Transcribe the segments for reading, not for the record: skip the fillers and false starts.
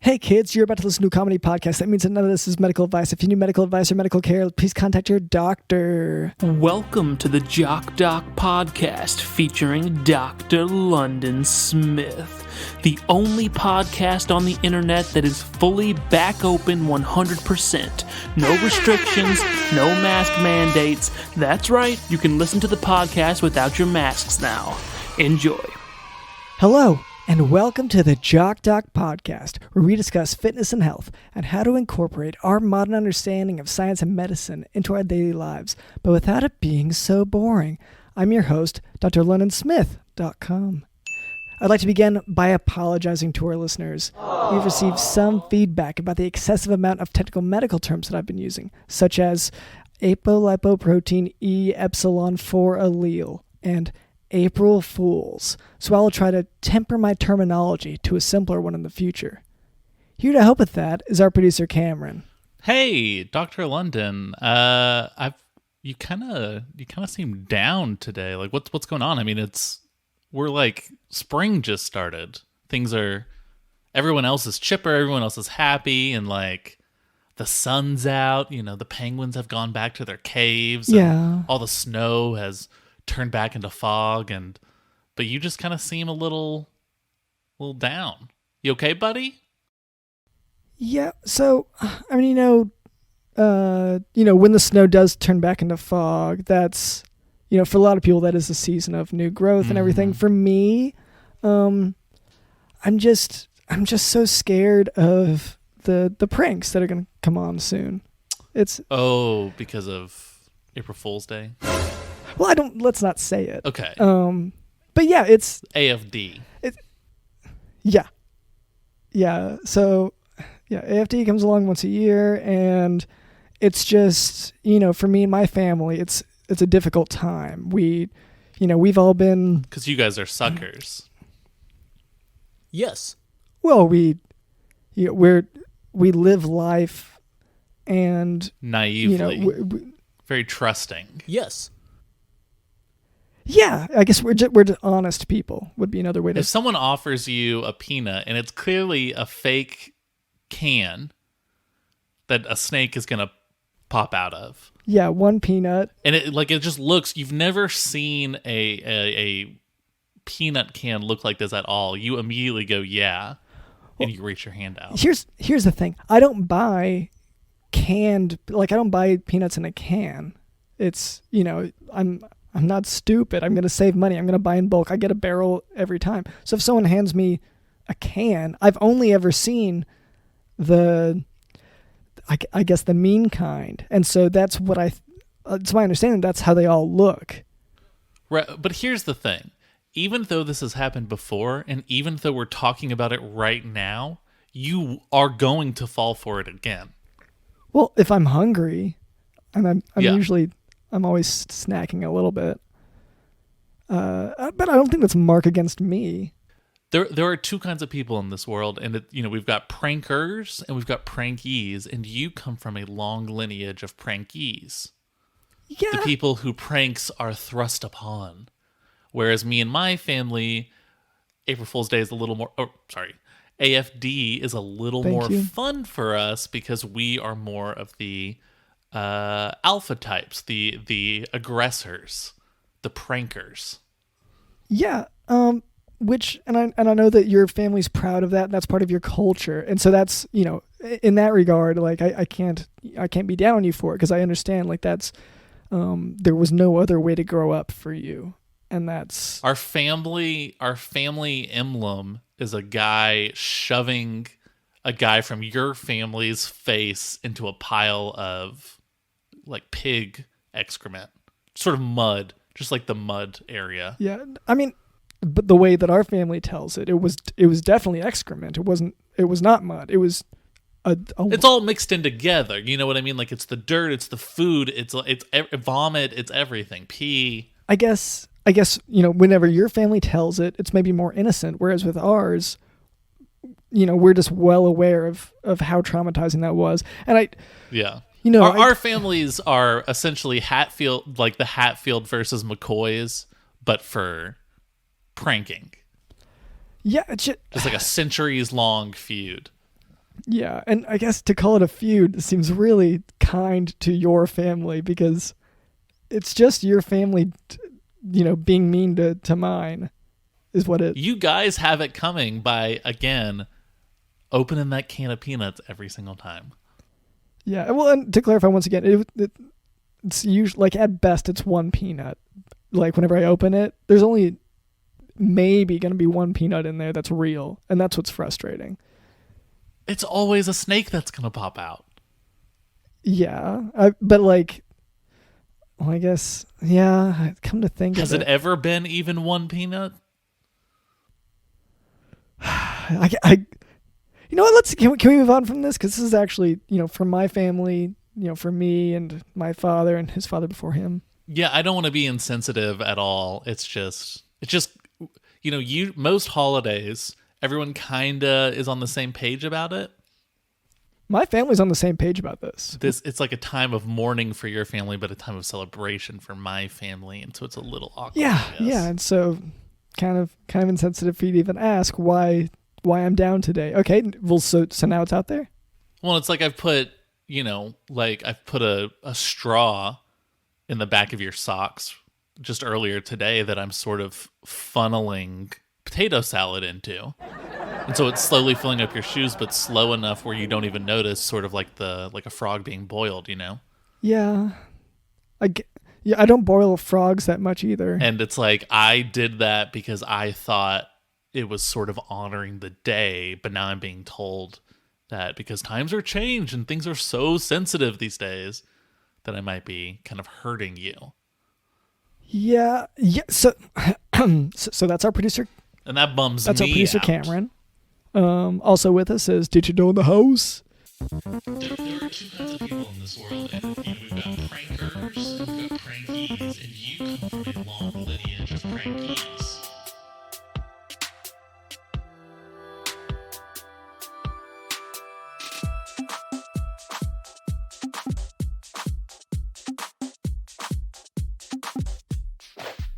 Hey kids, you're about to listen to a comedy podcast. That means that none of this is medical advice. If you need medical advice or medical care, please contact your doctor. Welcome to the Jock podcast featuring Dr. London Smith, the only podcast on the internet that is fully back open 100%. No restrictions, no mask mandates. That's right, you can listen to the podcast without your masks now. Enjoy. Hello, and welcome to the Jock podcast, where we discuss fitness and health and how to incorporate our modern understanding of science and medicine into our daily lives, but without it being so boring. I'm your host, drlondonsmith.com. I'd like to begin by apologizing to our listeners. We've received some feedback about the excessive amount of technical medical terms that I've been using, such as apolipoprotein E epsilon 4 allele and April Fools, so I'll try to temper my terminology to a simpler one in the future. Here to help with that is our producer Cameron. Hey, Dr. London. You kind of seem down today. Like what's going on? I mean, we're like spring just started. Everyone else is chipper, everyone else is happy, and like the sun's out, the penguins have gone back to their caves. Yeah. All the snow has turned back into fog, but you just kind of seem a little down. You okay, buddy? Yeah, so I mean, when the snow does turn back into fog, that's for a lot of people that is the season of new growth and everything. For me, I'm just so scared of the pranks that are going to come on soon. Because of April Fool's Day. Well, let's not say it. Okay. But yeah, it's AFD. Yeah. So, AFD comes along once a year, and it's just, for me and my family, it's a difficult time. We've all been, because you guys are suckers. Yes. Well, we live life and naively, very trusting. Yes. Yeah, I guess we're just honest people would be another way to. If someone offers you a peanut and it's clearly a fake can that a snake is gonna pop out of. Yeah, one peanut. And it just looks. You've never seen a peanut can look like this at all. You immediately go, yeah, and you reach your hand out. Here's the thing. I don't buy peanuts in a can. It's I'm not stupid. I'm going to save money. I'm going to buy in bulk. I get a barrel every time. So if someone hands me a can, I've only ever seen I guess the mean kind. And so that's what it's my understanding that's how they all look. Right, but here's the thing. Even though this has happened before, and even though we're talking about it right now, you are going to fall for it again. Well, if I'm hungry, and I'm always snacking a little bit. But I don't think that's a mark against me. There are two kinds of people in this world, and we've got prankers and we've got prankies, and you come from a long lineage of prankies. Yeah. The people who pranks are thrust upon. Whereas me and my family, April Fool's Day is a little more... AFD is a little more fun for us because we are more of the... alpha types, the aggressors, the prankers. Yeah, which and I know that your family's proud of that, and that's part of your culture, and so that's in that regard, like I can't be down on you for it because I understand like that's there was no other way to grow up for you, and that's our family emblem is a guy shoving a guy from your family's face into a pile of like pig excrement, sort of mud, just like the mud area. Yeah, I mean, but the way that our family tells it was definitely excrement. It was not mud. It was it's all mixed in together. You know what I mean? Like it's the dirt, it's the food, it's vomit, it's everything. Pee. I guess whenever your family tells it, it's maybe more innocent. Whereas with ours, we're just well aware of how traumatizing that was, and our families are essentially Hatfield, like the Hatfield versus McCoys, but for pranking. Yeah, it's like a centuries-long feud. Yeah, and I guess to call it a feud seems really kind to your family because it's just your family, being mean to mine is what it... You guys have it coming by, again, opening that can of peanuts every single time. Yeah, well, and to clarify once again, it's usually, like, at best, it's one peanut. Like, whenever I open it, there's only maybe going to be one peanut in there that's real, and that's what's frustrating. It's always a snake that's going to pop out. Yeah, but, like, well, I guess, yeah, come to think of it. Has it ever been even one peanut? You know what? Can we move on from this? Because this is actually, for my family, for me and my father and his father before him. Yeah, I don't want to be insensitive at all. It's just, most holidays, everyone kind of is on the same page about it. My family's on the same page about this. It's like a time of mourning for your family, but a time of celebration for my family, and so it's a little awkward. Yeah, and so kind of insensitive for you to even ask why I'm down today. Okay, well, so now it's out there? Well, it's like I've put a straw in the back of your socks just earlier today that I'm sort of funneling potato salad into. And so it's slowly filling up your shoes, but slow enough where you don't even notice, sort of like a frog being boiled, Yeah. I don't boil frogs that much either. And it's like, I did that because I thought it was sort of honoring the day, but now I'm being told that because times are changed and things are so sensitive these days that I might be kind of hurting you. Yeah. So, so that's our producer. And that bums me That's our producer, out. Cameron. Also with us is Digital in the house. There are two kinds of people in this world, and we've got prankers and we've got prankies, and you come from a long lineage of prankies.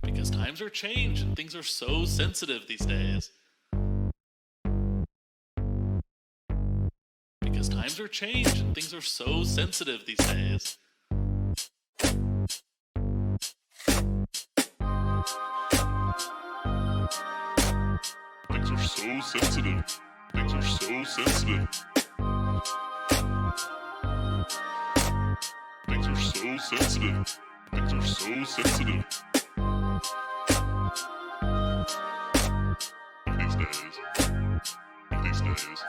Because times are changed and things are so sensitive these days. Because times are changed and things are so sensitive these days. Things are so sensitive. Things are so sensitive. Things are so sensitive. Things are so sensitive. These days. These days.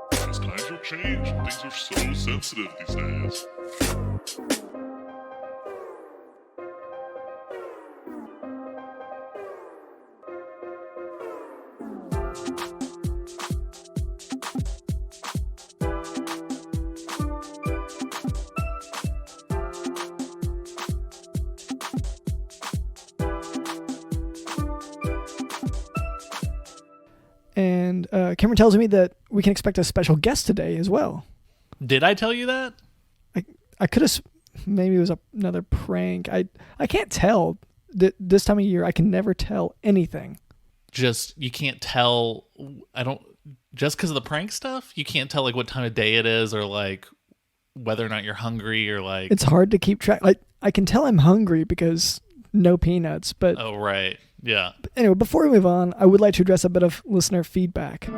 Because times are changed, things are so sensitive these days. And Cameron tells me that we can expect a special guest today as well. Did I tell you that? I could have... Maybe it was another prank. I can't tell. This time of year, I can never tell anything. You can't tell... Just because of the prank stuff? You can't tell, like, what time of day it is or, like, whether or not you're hungry or, like... It's hard to keep track. Like, I can tell I'm hungry because no peanuts, but... Oh, right. Yeah. But anyway, before we move on, I would like to address a bit of listener feedback.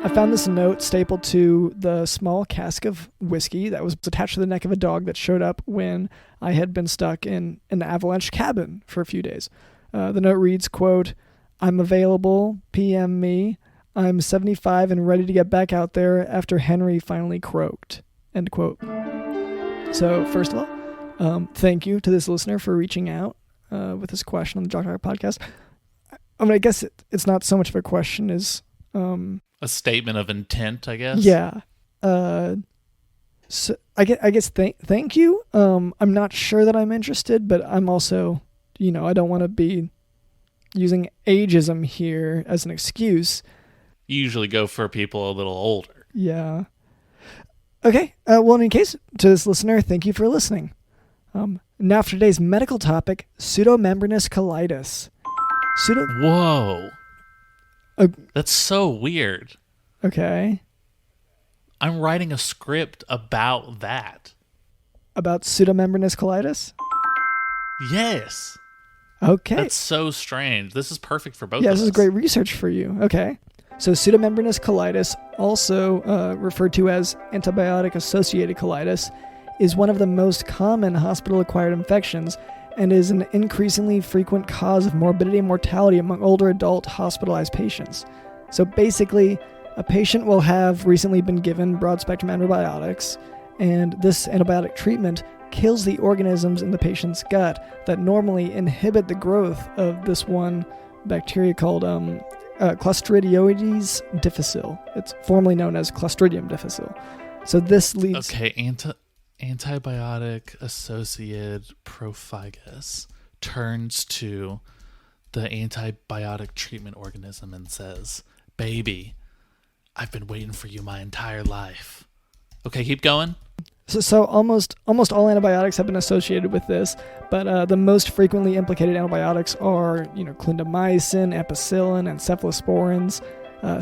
I found this note stapled to the small cask of whiskey that was attached to the neck of a dog that showed up when I had been stuck in an avalanche cabin for a few days. The note reads, quote, "I'm available, PM me. I'm 75 and ready to get back out there after Henry finally croaked," end quote. So first of all, thank you to this listener for reaching out with this question on the Jock podcast. I mean, I guess it's not so much of a question as... a statement of intent, I guess. Yeah. So I guess thank you. I'm not sure that I'm interested, but I'm also, I don't want to be using ageism here as an excuse. You usually go for people a little older. Yeah. Okay. Well, in any case, to this listener, thank you for listening. Now for today's medical topic, pseudomembranous colitis. Whoa. That's so weird. Okay. I'm writing a script about that. About pseudomembranous colitis? Yes. Okay. That's so strange. This is perfect for both of us. Yeah, this is great research for you. Okay. So pseudomembranous colitis, also referred to as antibiotic-associated colitis, is one of the most common hospital-acquired infections and is an increasingly frequent cause of morbidity and mortality among older adult hospitalized patients. So basically, a patient will have recently been given broad-spectrum antibiotics, and this antibiotic treatment kills the organisms in the patient's gut that normally inhibit the growth of this one bacteria called Clostridioides difficile. It's formerly known as Clostridium difficile. So this leads... Okay, antibiotic-associated prophagus turns to the antibiotic treatment organism and says, "Baby, I've been waiting for you my entire life." Okay, keep going. So almost all antibiotics have been associated with this, but the most frequently implicated antibiotics are, clindamycin, ampicillin, and cephalosporins.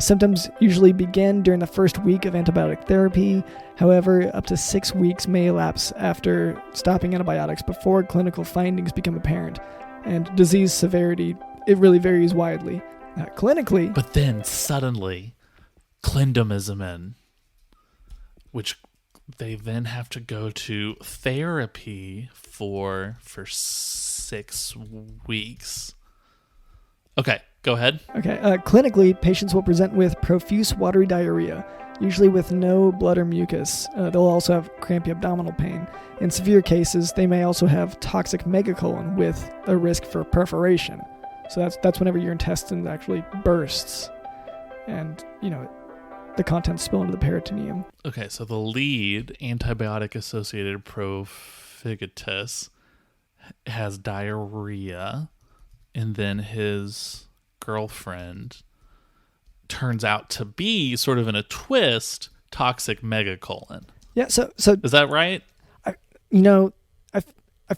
Symptoms usually begin during the first week of antibiotic therapy. However, up to 6 weeks may elapse after stopping antibiotics before clinical findings become apparent. And disease severity, it really varies widely. Clinically... But then suddenly, clindamycin, which they then have to go to therapy for 6 weeks. Okay, go ahead. Okay, clinically, patients will present with profuse watery diarrhea, usually with no blood or mucus. They'll also have crampy abdominal pain. In severe cases, they may also have toxic megacolon with a risk for perforation. So that's whenever your intestine actually bursts and, the contents spill into the peritoneum. Okay, so the lead antibiotic-associated prophagitis has diarrhea, and then his girlfriend turns out to be, sort of in a twist, toxic megacolon. Yeah, so is that right? I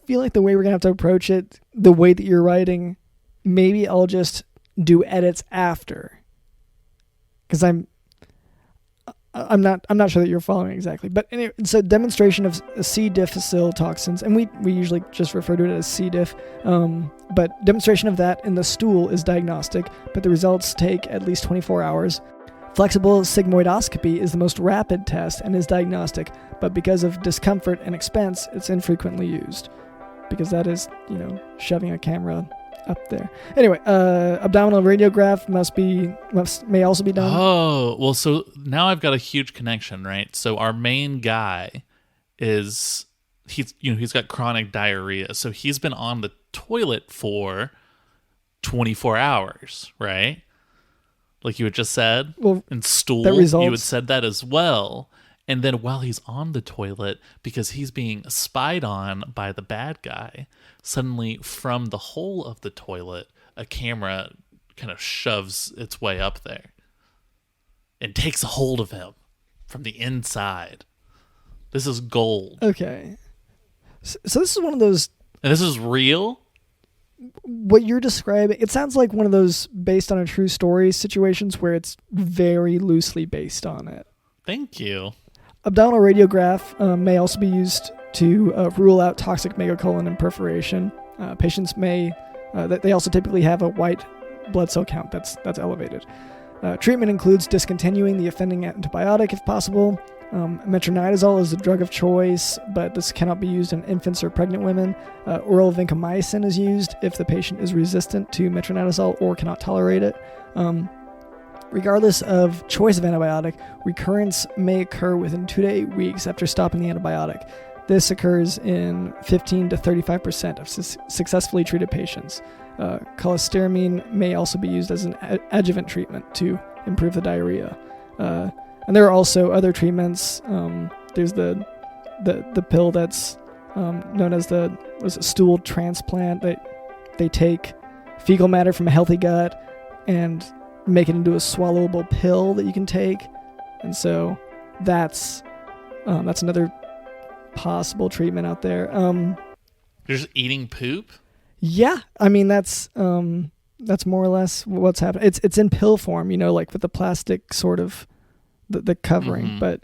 feel like the way we're gonna have to approach it, the way that you're writing, maybe I'll just do edits after, because I'm not sure that you're following exactly. But anyway, it's a demonstration of C. difficile toxins, and we usually just refer to it as C. diff. But demonstration of that in the stool is diagnostic, but the results take at least 24 hours. Flexible sigmoidoscopy is the most rapid test and is diagnostic, but because of discomfort and expense, it's infrequently used. Because that is, shoving a camera up there. Anyway, abdominal radiograph may also be done. Oh, well, so now I've got a huge connection, right? So our main guy he's got chronic diarrhea, so he's been on the toilet for 24 hours, right? Like you had just said. Well, and stool, you had said that as well. And then while he's on the toilet, because he's being spied on by the bad guy, suddenly from the hole of the toilet, a camera kind of shoves its way up there and takes a hold of him from the inside. This is gold. Okay. So this is one of those... And this is real? What you're describing, it sounds like one of those based on a true story situations where it's very loosely based on it. Thank you. Abdominal radiograph may also be used to rule out toxic megacolon and perforation. Patients may, they also typically have a white blood cell count that's elevated. Treatment includes discontinuing the offending antibiotic if possible. Metronidazole is the drug of choice, but this cannot be used in infants or pregnant women. Oral vancomycin is used if the patient is resistant to metronidazole or cannot tolerate it. Regardless of choice of antibiotic, recurrence may occur within 2 to 8 weeks after stopping the antibiotic. This occurs in 15 to 35% of successfully treated patients. Cholestyramine may also be used as an adjuvant treatment to improve the diarrhea. And there are also other treatments. There's the pill that's known as the Stool Transplant that they take fecal matter from a healthy gut and make it into a swallowable pill that you can take. And so that's another possible treatment out there. You're just eating poop? Yeah, I mean that's more or less what's happening. It's in pill form, like with the plastic sort of the covering. Mm-hmm. But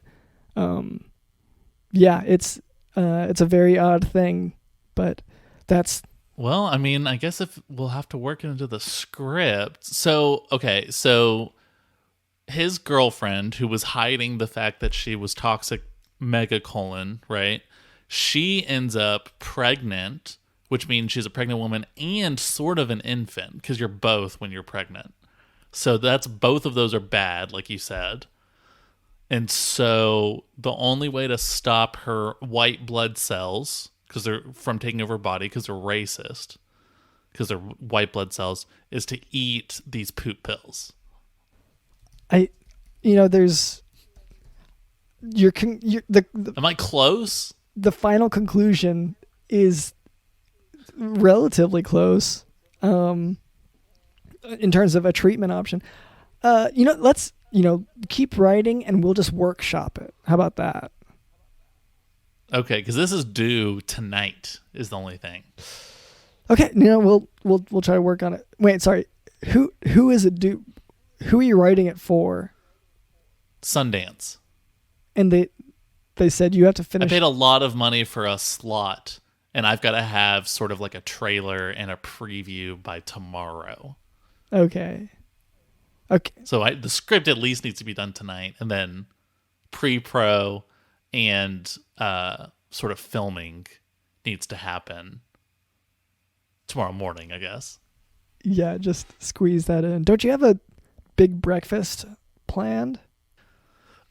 yeah, it's a very odd thing, but that's. Well, I mean, I guess if we'll have to work it into the script. So his girlfriend, who was hiding the fact that she was toxic megacolon, right? She ends up pregnant, which means she's a pregnant woman and sort of an infant, because you're both when you're pregnant. So both of those are bad, like you said. And so the only way to stop her white blood cells, because they're from taking over her body, because they're racist, because they're white blood cells, is to eat these poop pills. There's Am I close? The final conclusion is relatively close, in terms of a treatment option. Let's keep writing and we'll just workshop it. How about that? Okay, because this is due tonight. Is the only thing. Okay, we'll try to work on it. Wait, sorry. Who is it due? Who are you writing it for? Sundance. And they said you have to finish. I paid a lot of money for a slot, and I've got to have sort of like a trailer and a preview by tomorrow. Okay. So the script at least needs to be done tonight, and then pre-pro and sort of filming needs to happen tomorrow morning, I guess. Yeah, just squeeze that in. Don't you have a big breakfast planned?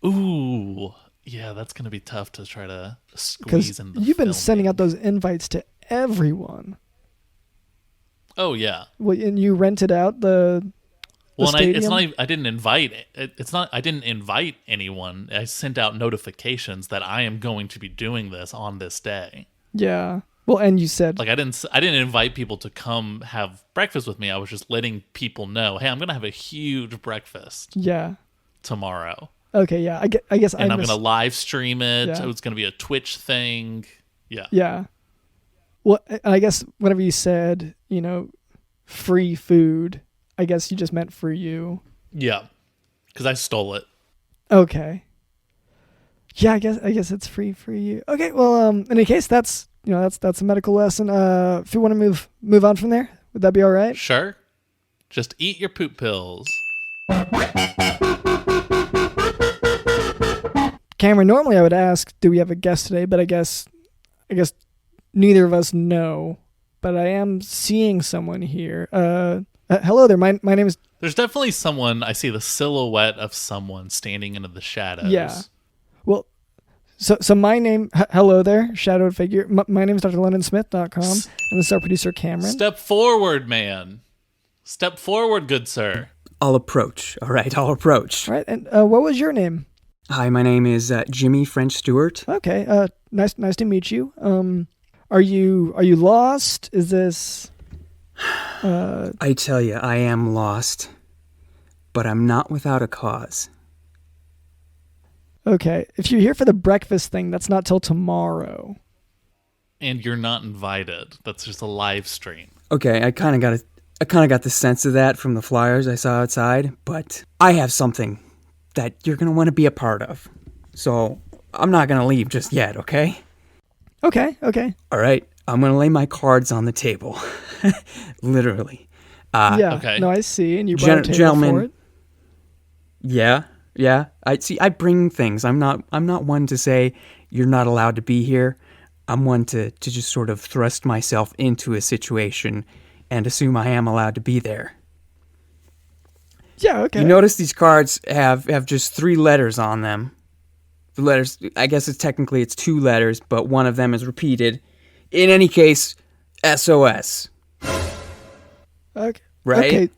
Ooh, yeah, that's going to be tough to try to squeeze in the you've been filming. sending out those invites to everyone. Oh, yeah. Well, and you rented out the stadium? It's not even, I didn't invite I didn't invite anyone. I sent out notifications that I am going to be doing this on this day. Yeah. Well, and you said I didn't invite people to come have breakfast with me. I was just letting people know, hey, I'm going to have a huge breakfast. Yeah. Tomorrow. Okay, yeah. I guess I'm going to live stream it. Yeah. It's going to be a Twitch thing. Yeah. Yeah. Well, I guess whenever you said, free food, I guess you just meant for you. Yeah. Because I stole it. Okay. Yeah, I guess it's free for you. Okay, well, in any case, that's a medical lesson. If you want to move on from there, would that be all right? Sure. Just eat your poop pills. Cameron, normally I would ask, do we have a guest today? But I guess neither of us know. But I am seeing someone here. Hello there. My name is. There's definitely someone. I see the silhouette of someone standing into the shadows. Yeah. Well, so my name. Hello there, shadowed figure. My name is drlondonsmith.com, and this is our producer Cameron. Step forward, man. Step forward, good sir. I'll approach. All right, I'll approach. All right, and what was your name? Hi, my name is Jimmy French Stewart. Okay. Nice to meet you. Are you lost? Is this? I tell you, I am lost, but I'm not without a cause. Okay. If you're here for the breakfast thing, that's not till tomorrow. And you're not invited. That's just a live stream. Okay, I kind of got the sense of that from the flyers I saw outside, but I have something that you're going to want to be a part of. So I'm not going to leave just yet, okay? Okay. All right, I'm going to lay my cards on the table. Literally. Yeah, okay. No, I see. And you brought a table gentlemen, for it? Yeah. I bring things. I'm not one to say you're not allowed to be here. I'm one to just sort of thrust myself into a situation and assume I am allowed to be there. Yeah, okay. You notice these cards have just 3 letters on them. The letters, I guess it's 2 letters, but one of them is repeated. In any case, SOS. Okay. Right?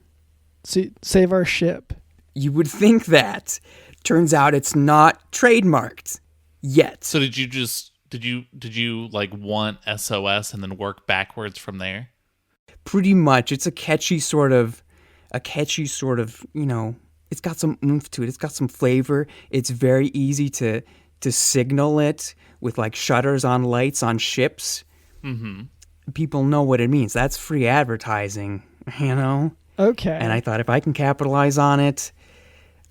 Okay. Save our ship. You would think that. Turns out it's not trademarked yet. So did you like want SOS and then work backwards from there? Pretty much. It's a catchy sort of, it's got some oomph to it. It's got some flavor. It's very easy to signal it with like shutters on lights on ships. Mm-hmm. People know what it means. That's free advertising, Okay. And I thought if I can capitalize on it,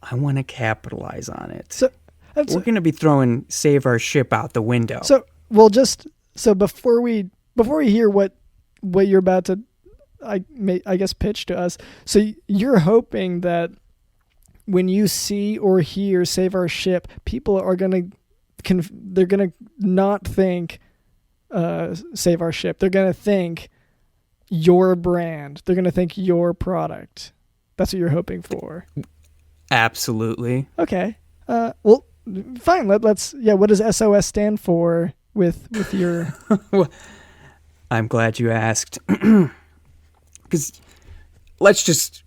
I want to capitalize on it. So we're going to be throwing Save Our Ship out the window. So before we hear what you're about to, I guess, pitch to us. So you're hoping that when you see or hear Save Our Ship, people are they're gonna not think Save Our Ship. They're gonna think your brand. They're gonna think your product. That's what you're hoping for. Absolutely. Okay. Well, fine. Let's. Yeah. What does SOS stand for with your? Well, I'm glad you asked. Because let's just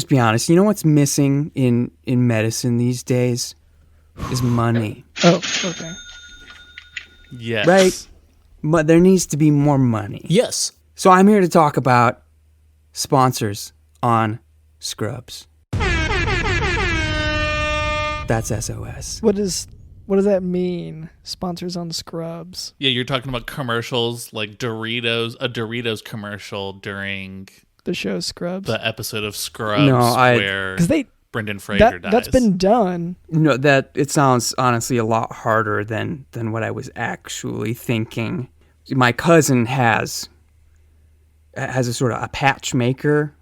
be honest. You know what's missing in medicine these days is money. Oh, okay. Yes. Right? But there needs to be more money. Yes. So I'm here to talk about sponsors on Scrubs. That's SOS. What does that mean? Sponsors on Scrubs. Yeah, you're talking about commercials like a Doritos commercial during The show Scrubs. the episode of Scrubs where Brendan Fraser dies. That's been done. No, that it sounds honestly a lot harder than what I was actually thinking. My cousin has a sort of a patch maker.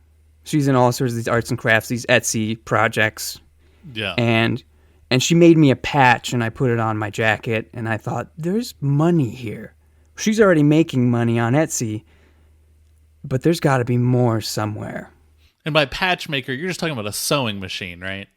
She's in all sorts of these arts and crafts, these Etsy projects. Yeah. And she made me a patch, and I put it on my jacket, and I thought, there's money here. She's already making money on Etsy, but there's got to be more somewhere. And by patch maker, you're just talking about a sewing machine, right?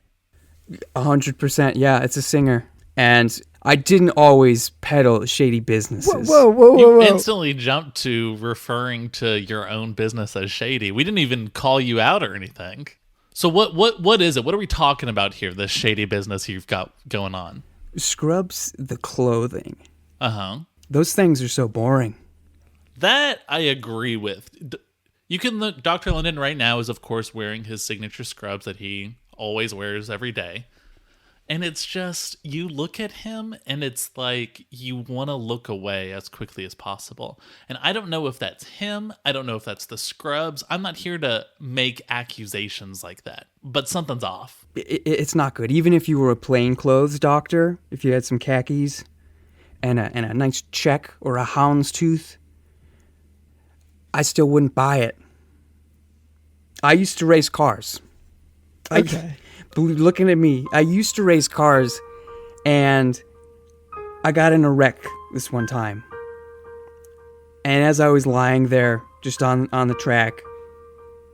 100%, yeah, it's a singer. And I didn't always peddle shady businesses. Whoa. You instantly jumped to referring to your own business as shady. We didn't even call you out or anything. So what is it? What are we talking about here, this shady business you've got going on? Scrubs the clothing. Uh-huh. Those things are so boring. That I agree with. You can look, Dr. London right now is, of course, wearing his signature scrubs that he always wears every day. And it's just, you look at him and it's like you want to look away as quickly as possible. And I don't know if that's him. I don't know if that's the scrubs. I'm not here to make accusations like that, but something's off. It's not good. Even if you were a plainclothes doctor, if you had some khakis and a nice check or a houndstooth, I still wouldn't buy it. I used to race cars. Okay. Looking at me, I used to race cars, and I got in a wreck this one time. And as I was lying there, just on the track,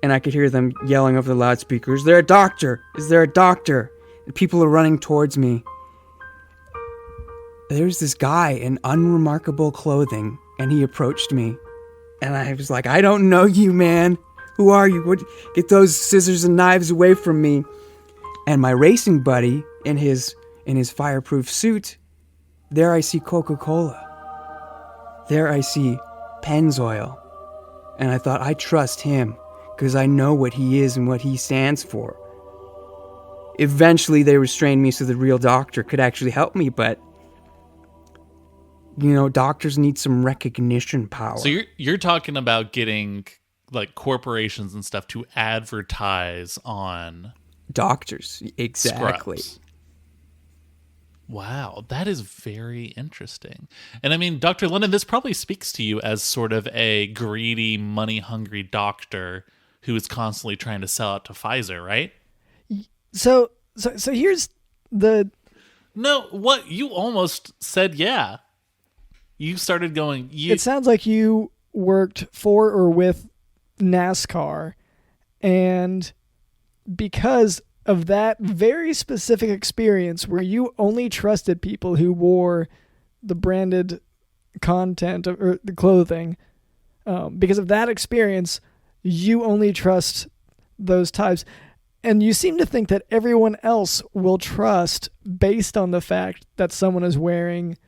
and I could hear them yelling over the loudspeaker, "Is there a doctor? Is there a doctor?" And people are running towards me. There's this guy in unremarkable clothing, and he approached me. And I was like, "I don't know you, man. Who are you? Get those scissors and knives away from me." And my racing buddy in his fireproof suit, there I see Coca-Cola. There I see Pennzoil. And I thought, I trust him because I know what he is and what he stands for. Eventually they restrained me so the real doctor could actually help me, but doctors need some recognition power. So you're talking about getting like corporations and stuff to advertise on doctors, exactly. Scrubs. Wow, that is very interesting. And I mean, Dr. Lennon, this probably speaks to you as sort of a greedy, money-hungry doctor who is constantly trying to sell out to Pfizer, right? So here's the... No, what? You almost said yeah. You started going... It sounds like you worked for or with NASCAR, and because of that very specific experience where you only trusted people who wore the branded content or the clothing, because of that experience, you only trust those types. And you seem to think that everyone else will trust based on the fact that someone is wearing,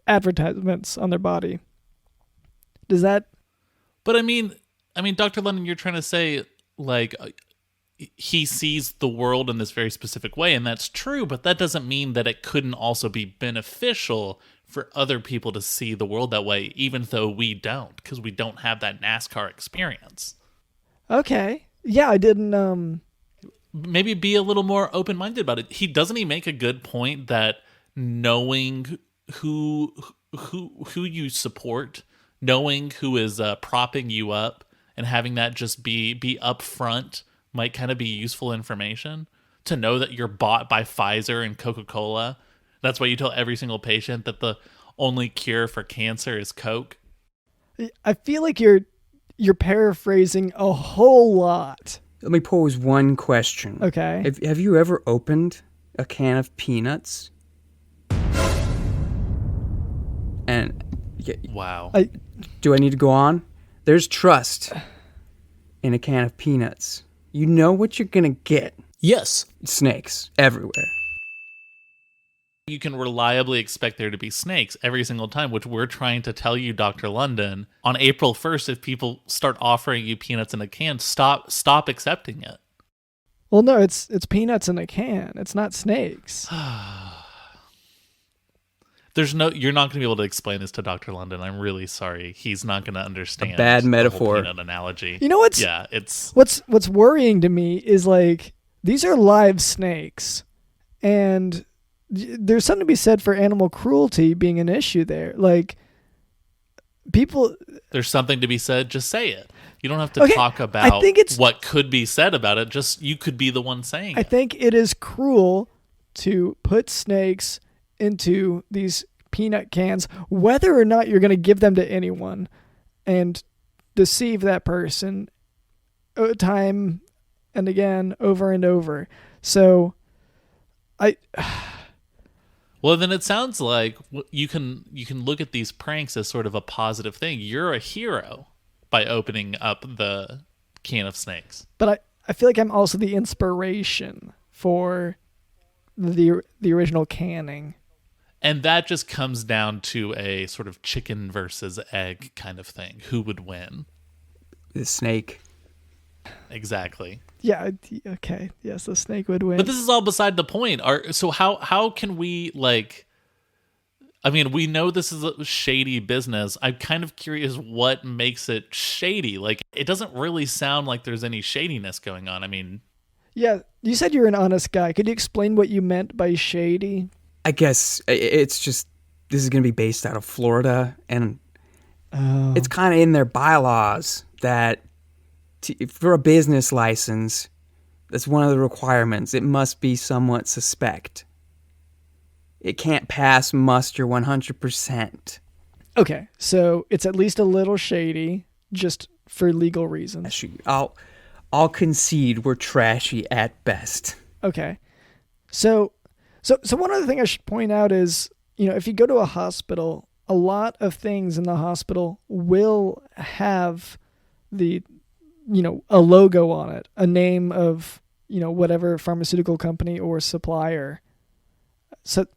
advertisements on their body. Does that But I mean, Dr. London, you're trying to say like he sees the world in this very specific way, and that's true, but that doesn't mean that it couldn't also be beneficial for other people to see the world that way, even though we don't, because we don't have that NASCAR experience. Okay. Yeah, I didn't Maybe be a little more open-minded about it. Doesn't he make a good point that knowing who you support, knowing who is propping you up, and having that just be upfront might kind of be useful information to know that you're bought by Pfizer and Coca-Cola. That's why you tell every single patient that the only cure for cancer is Coke. I feel like you're paraphrasing a whole lot. Let me pose one question. Okay. Have you ever opened a can of peanuts? And Wow. do I need to go on? There's trust in a can of peanuts. You know what you're going to get. Yes. Snakes everywhere. You can reliably expect there to be snakes every single time, which we're trying to tell you, Dr. London. On April 1st, if people start offering you peanuts in a can, stop accepting it. Well, no, it's peanuts in a can. It's not snakes. You're not going to be able to explain this to Dr. London. I'm really sorry. He's not going to understand. A bad the metaphor. whole peanut analogy. You know what's what's worrying to me is like these are live snakes, and there's something to be said for animal cruelty being an issue there. Like people, there's something to be said. Just say it. You don't have to talk about what could be said about it. Just you could be the one saying it. I think it is cruel to put snakes into these peanut cans, whether or not you're going to give them to anyone, and deceive that person time and again, over and over. So well, then it sounds like you can look at these pranks as sort of a positive thing. You're a hero by opening up the can of snakes. But I feel like I'm also the inspiration for the original canning. And that just comes down to a sort of chicken versus egg kind of thing. Who would win? The snake. Exactly. Yeah, okay. Yes, the snake would win. But this is all beside the point. So how can we, like... I mean, we know this is a shady business. I'm kind of curious what makes it shady. Like, it doesn't really sound like there's any shadiness going on. I mean... Yeah, you said you're an honest guy. Could you explain what you meant by shady? I guess it's just, this is going to be based out of Florida, and it's kind of in their bylaws that for a business license, that's one of the requirements. It must be somewhat suspect. It can't pass muster 100%. Okay, so it's at least a little shady, just for legal reasons. I'll concede we're trashy at best. Okay, so one other thing I should point out is, if you go to a hospital, a lot of things in the hospital will have a logo on it, a name of, whatever pharmaceutical company or supplier. So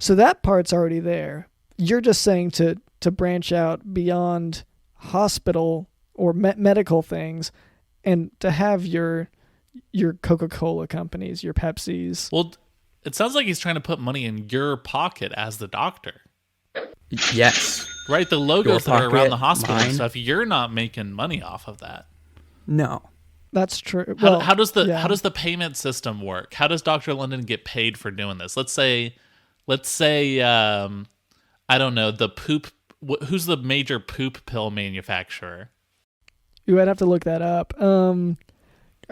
that part's already there. You're just saying to branch out beyond hospital or medical things and to have your Coca-Cola companies, your Pepsis. Well, it sounds like he's trying to put money in your pocket as the doctor. Yes. Right? The logos that are around the hospital mine. and stuff, you're not making money off of that. No. That's true. How does the payment system work? How does Dr. London get paid for doing this? Let's say I don't know, who's the major poop pill manufacturer? You would have to look that up.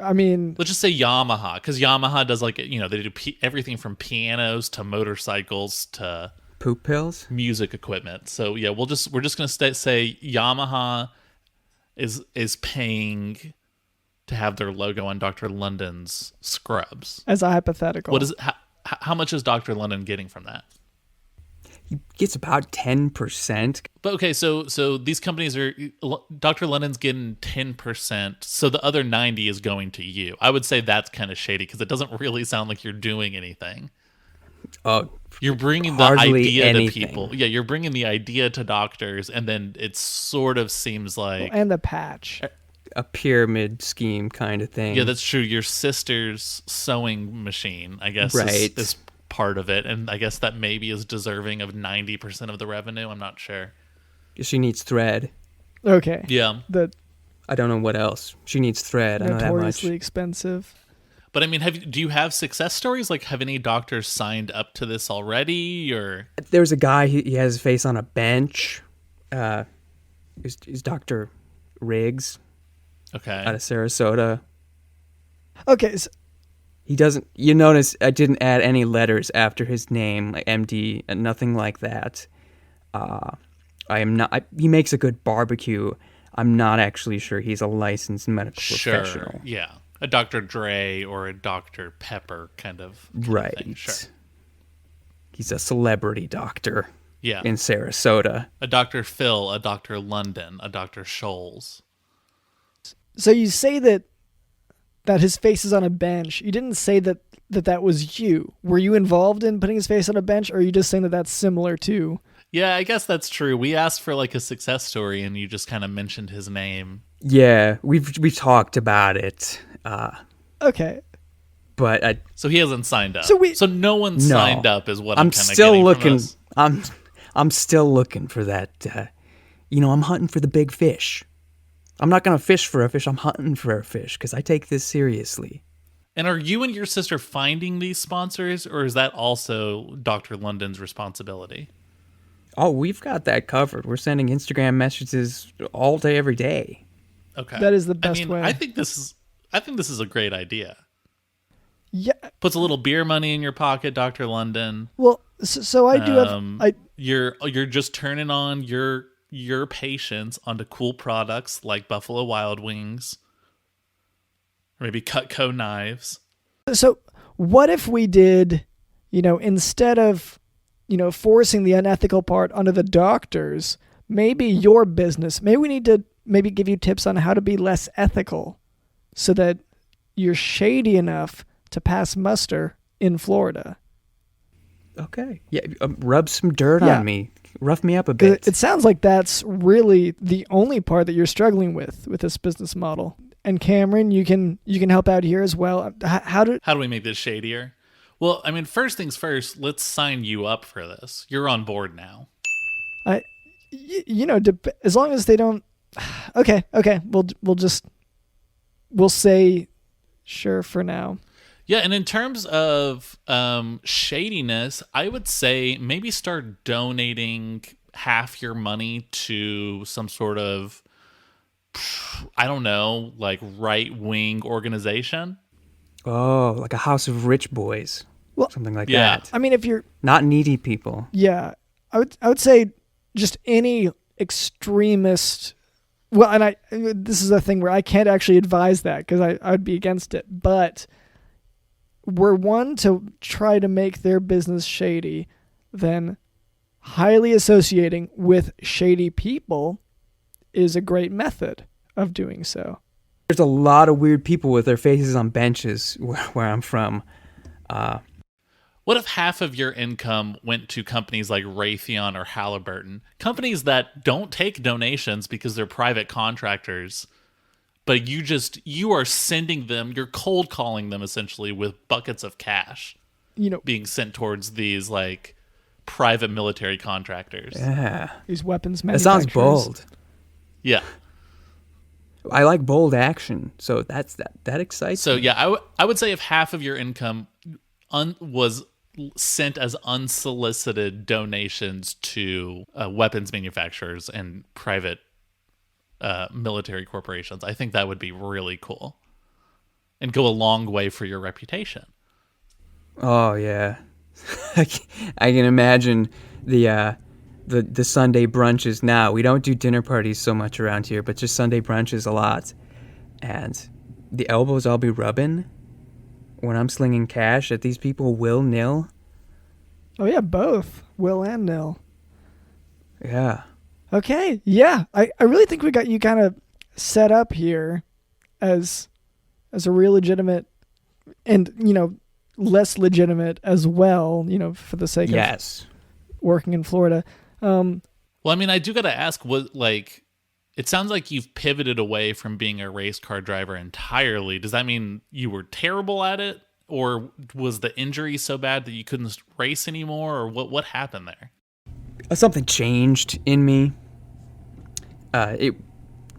I mean, let's just say Yamaha, because Yamaha does they do everything from pianos to motorcycles to poop pills, music equipment. So yeah, we're just gonna say Yamaha is paying to have their logo on Dr. London's scrubs as a hypothetical. What is it? How much is Dr. London getting from that? He gets about 10%. But okay, so these companies are, Dr. London's getting 10%, so the other 90 is going to you. I would say that's kind of shady because it doesn't really sound like you're doing anything. Oh, You're bringing the hardly idea anything. to people. Yeah, you're bringing the idea to doctors, and then it sort of seems like... and the patch. a pyramid scheme kind of thing. Yeah, that's true. Your sister's sewing machine, I guess, Right. is part of it, and I guess that maybe is deserving of 90% of the revenue. I'm not sure. She needs thread. Okay. Yeah. The I don't know what else. She needs thread. I know that much. notoriously expensive. But I mean, do you have success stories? Like, have any doctors signed up to this already, or... There's a guy, he has his face on a bench. He's Dr. Riggs Okay. out of Sarasota. Okay, so, He doesn't, you notice I didn't add any letters after his name, like MD, and nothing like that. He makes a good barbecue. I'm not actually sure he's a licensed medical professional. Yeah. A Dr. Dre or a Dr. Pepper kind of Right. thing. Sure. He's a celebrity doctor Yeah. in Sarasota. A Dr. Phil, a Dr. London, a Dr. Scholes. so you say that his face is on a bench. You didn't say that was you. Were you involved in putting his face on a bench, or are you just saying that that's similar to? Yeah, I guess that's true. We asked for like a success story, and you just kind of mentioned his name. Yeah, we've talked about it. Okay. But So he hasn't signed up. So no one No. signed up is what I'm I'm kind of still getting looking. from this. I'm still looking for that. I'm hunting for the big fish. I'm not gonna fish for a fish. I'm hunting for a fish because I take this seriously. And are you and your sister finding these sponsors, or is that also Dr. London's responsibility? Oh, we've got that covered. We're sending Instagram messages all day, every day. Okay. That is the best I mean, way. I think this is a great idea. Yeah. Puts a little beer money in your pocket, Dr. London. Well, so I do have. You're just turning on your patients onto cool products like Buffalo Wild Wings, or maybe Cutco knives. So what if we did, instead of, forcing the unethical part onto the doctors, maybe your business, maybe we need to give you tips on how to be less ethical so that you're shady enough to pass muster in Florida. Okay. Yeah. Rub some dirt Yeah. on me. Rough me up a bit. It sounds like that's really the only part that you're struggling with this business model. And Cameron, you can help out here as well. How do we make this shadier? Well, I mean, first things first, let's sign you up for this. You're on board now. as long as they don't. Okay. We'll say sure for now. Yeah, and in terms of shadiness, I would say maybe start donating half your money to some sort of, I don't know, like right-wing organization. Oh, like a house of rich boys. Well, something like yeah. that. I mean, if you're Not needy people. Yeah, I would say just any extremist. Well, and this is a thing where I can't actually advise that because I would be against it. But we're one to try to make their business shady, then highly associating with shady people is a great method of doing so. There's a lot of weird people with their faces on benches where I'm from. What if half of your income went to companies like Raytheon or Halliburton, companies that don't take donations because they're private contractors, but you are sending them, you're cold calling them essentially with buckets of cash, being sent towards these like private military contractors. Yeah. These weapons That manufacturers. sounds bold. Yeah. I like bold action, so that excites So me. yeah, I would say if half of your income was sent as unsolicited donations to weapons manufacturers and private military corporations, I think that would be really cool and go a long way for your reputation. Oh yeah, I can imagine the Sunday brunches now. We don't do dinner parties so much around here, but just Sunday brunches a lot. And the elbows I'll be rubbing when I'm slinging cash at these people will-nil. Oh yeah, both will and nil. Yeah. Okay, yeah. I really think we got you kind of set up here as a real legitimate and, less legitimate as well, for the sake Yes. of working in Florida. Well, I mean, I do got to ask, it sounds like you've pivoted away from being a race car driver entirely. Does that mean you were terrible at it? Or was the injury so bad that you couldn't race anymore? Or what happened there? Something changed in me. It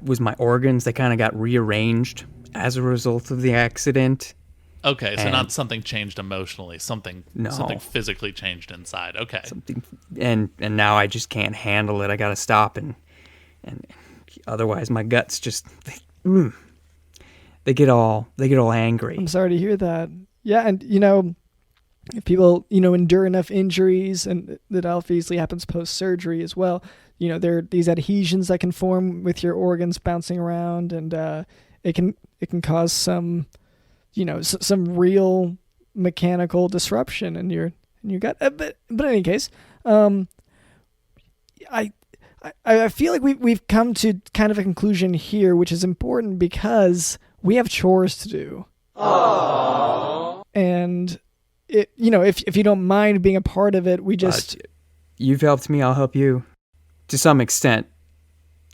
was my organs. They kind of got rearranged as a result of the accident. Okay, so not something changed emotionally, something No. physically changed inside. Okay. And now I just can't handle it. I got to stop and otherwise my guts just they get all angry. I'm sorry to hear that. Yeah, and if people endure enough injuries, and that obviously happens post surgery as well, there are these adhesions that can form with your organs bouncing around, and it can cause some some real mechanical disruption in your gut. But in any case, I feel like we've come to kind of a conclusion here, which is important because we have chores to do. Aww. And if you don't mind being a part of it, we just you've helped me, I'll help you to some extent.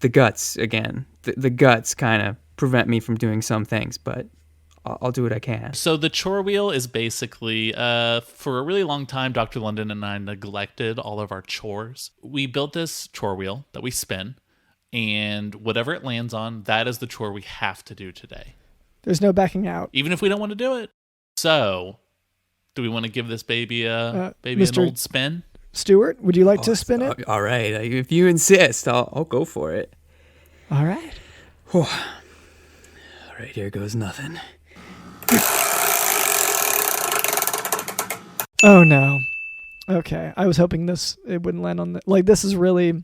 The guts again. The guts kind of prevent me from doing some things, but I'll do what I can. So the Chore Wheel is basically, for a really long time, Dr. London and I neglected all of our chores. We built this Chore Wheel that we spin, and whatever it lands on, that is the chore we have to do today. There's no backing out. Even if we don't want to do it. So, do we want to give this baby an old spin? Stewart, would you like to spin it? All right. If you insist, I'll go for it. All right. All right, here goes nothing. Oh no. Okay, I was hoping it wouldn't land on this is really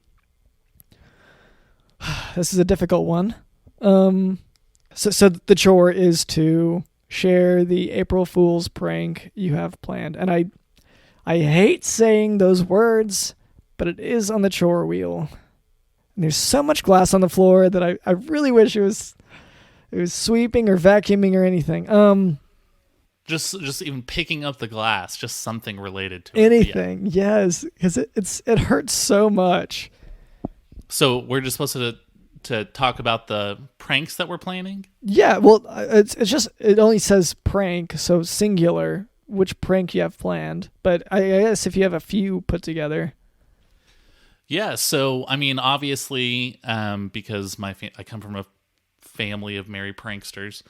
this is a difficult one. So the chore is to share the April Fool's prank you have planned, and I hate saying those words, but it is on the Chore Wheel. And there's so much glass on the floor that I really wish it was sweeping or vacuuming or anything. Just even picking up the glass, just something related to anything. It. Yeah. Yes, because it hurts so much. So we're just supposed to talk about the pranks that we're planning? Yeah, well, it only says prank, so singular, which prank you have planned. But I guess if you have a few put together. Yeah, so, I mean, obviously, because I come from a family of merry pranksters,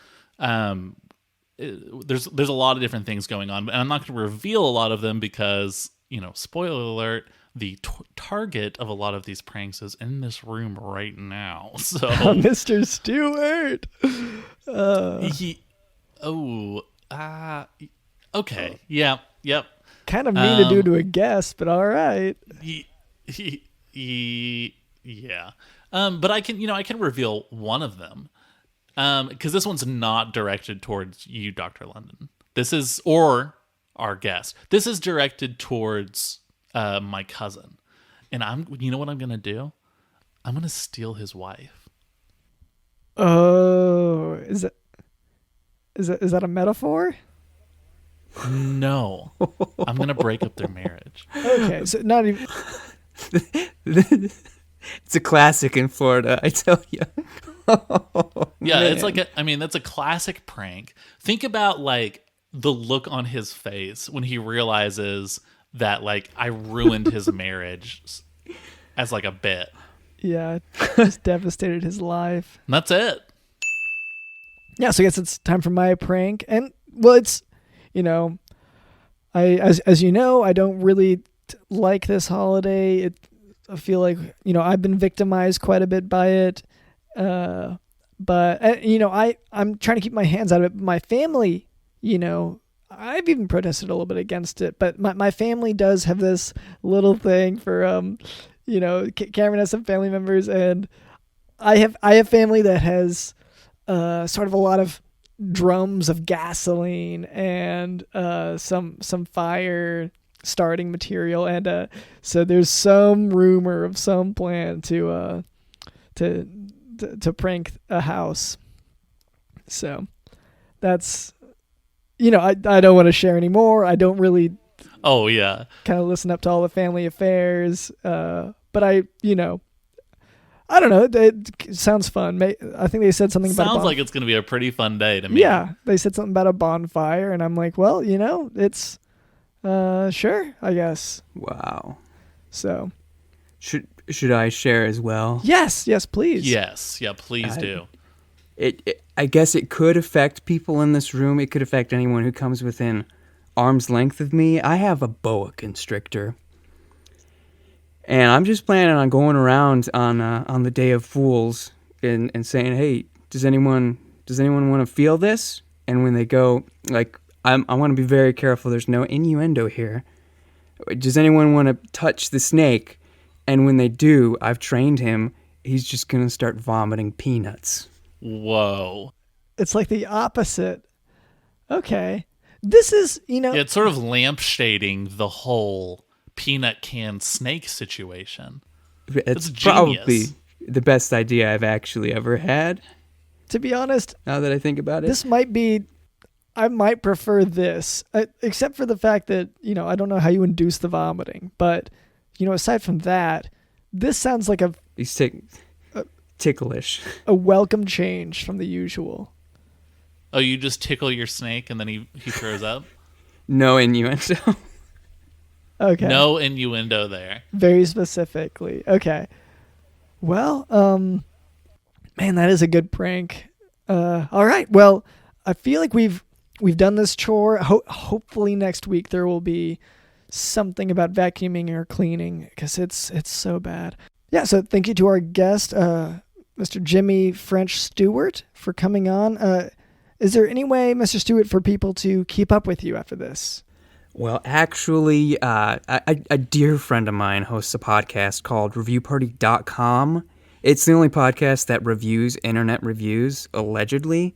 there's a lot of different things going on. And I'm not going to reveal a lot of them because, spoiler alert, the target of a lot of these pranks is in this room right now. So Mr. Stewart. Okay. Yeah. Yep. Kind of mean to do to a guest, but all right. Yeah. But I can reveal one of them. Because this one's not directed towards you, Dr. London. Or our guest. This is directed towards my cousin. And you know what I'm going to do? I'm going to steal his wife. Oh, is that a metaphor? No. I'm going to break up their marriage. Okay, so not even... It's a classic in Florida, I tell you. Yeah, man. That's a classic prank. Think about the look on his face when he realizes that I ruined his marriage as a bit. Yeah, just devastated his life. And that's it. Yeah, so I guess it's time for my prank. And well, it's as you know, I don't really like this holiday. I feel like I've been victimized quite a bit by it. But I'm trying to keep my hands out of it. My family, I've even protested a little bit against it, but my family does have this little thing for, Cameron has some family members, and I have family that has, sort of a lot of drums of gasoline and, some fire starting material. And, so there's some rumor of some plan to prank a house. So that's, I don't want to share anymore. I don't really Oh yeah. kind of listen up to all the family affairs. But I don't know. It sounds fun. I think they said something about Sounds like it's going to be a pretty fun day to me. Yeah, they said something about a bonfire, and I'm like, well, it's sure, I guess. Wow. So, should I share as well? yes, please. Yes. Yeah, please do. I guess it could affect people in this room. It could affect anyone who comes within arm's length of me. I have a boa constrictor. And I'm just planning on going around on the Day of Fools and saying, hey, does anyone want to feel this? And when they go, like, I want to be very careful. There's no innuendo here. Does anyone want to touch the snake? And when they do, I've trained him. He's just going to start vomiting peanuts. Whoa. It's like the opposite. Okay. This is, Yeah, it's sort of lampshading the whole peanut can snake situation. It's genius. probably the best idea I've actually ever had, to be honest, now that I think about it. this might be, I might prefer this, except for the fact that, I don't know how you induce the vomiting. But, aside from that, this sounds like He's ticklish. a welcome change from the usual. Oh, you just tickle your snake and then he throws up? No innuendo. Okay. No innuendo there. Very specifically. Okay. Well, man, that is a good prank. All right. Well, I feel like we've done this chore. Hopefully next week there will be something about vacuuming or cleaning, because it's so bad. Yeah. So thank you to our guest, Mr. Jimmy French Stewart, for coming on. Is there any way, Mr. Stewart, for people to keep up with you after this? Well, actually, a dear friend of mine hosts a podcast called ReviewParty.com. It's the only podcast that reviews internet reviews, allegedly.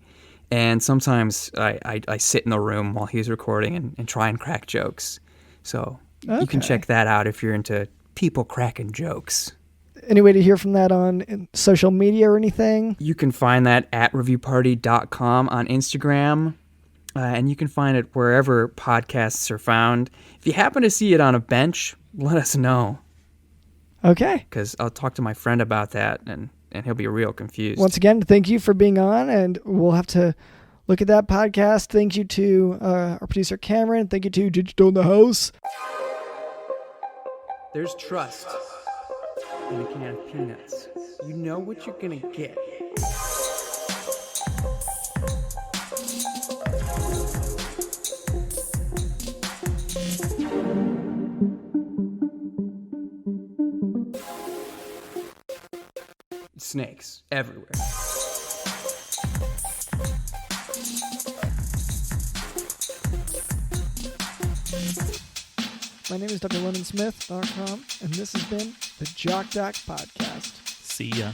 And sometimes I sit in the room while he's recording and try and crack jokes. So you can check that out if you're into people cracking jokes. Any way to hear from that on social media or anything? You can find that at ReviewParty.com on Instagram. And you can find it wherever podcasts are found. If you happen to see it on a bench, let us know. Okay. Because I'll talk to my friend about that, and he'll be real confused. Once again, thank you for being on, and we'll have to look at that podcast. Thank you to our producer, Cameron. Thank you to Digital in the House. There's trust in a can of peanuts. You know what you're going to get. Snakes everywhere. My name is Dr. LondonSmith.com, and this has been the Jock Doc Podcast. See ya.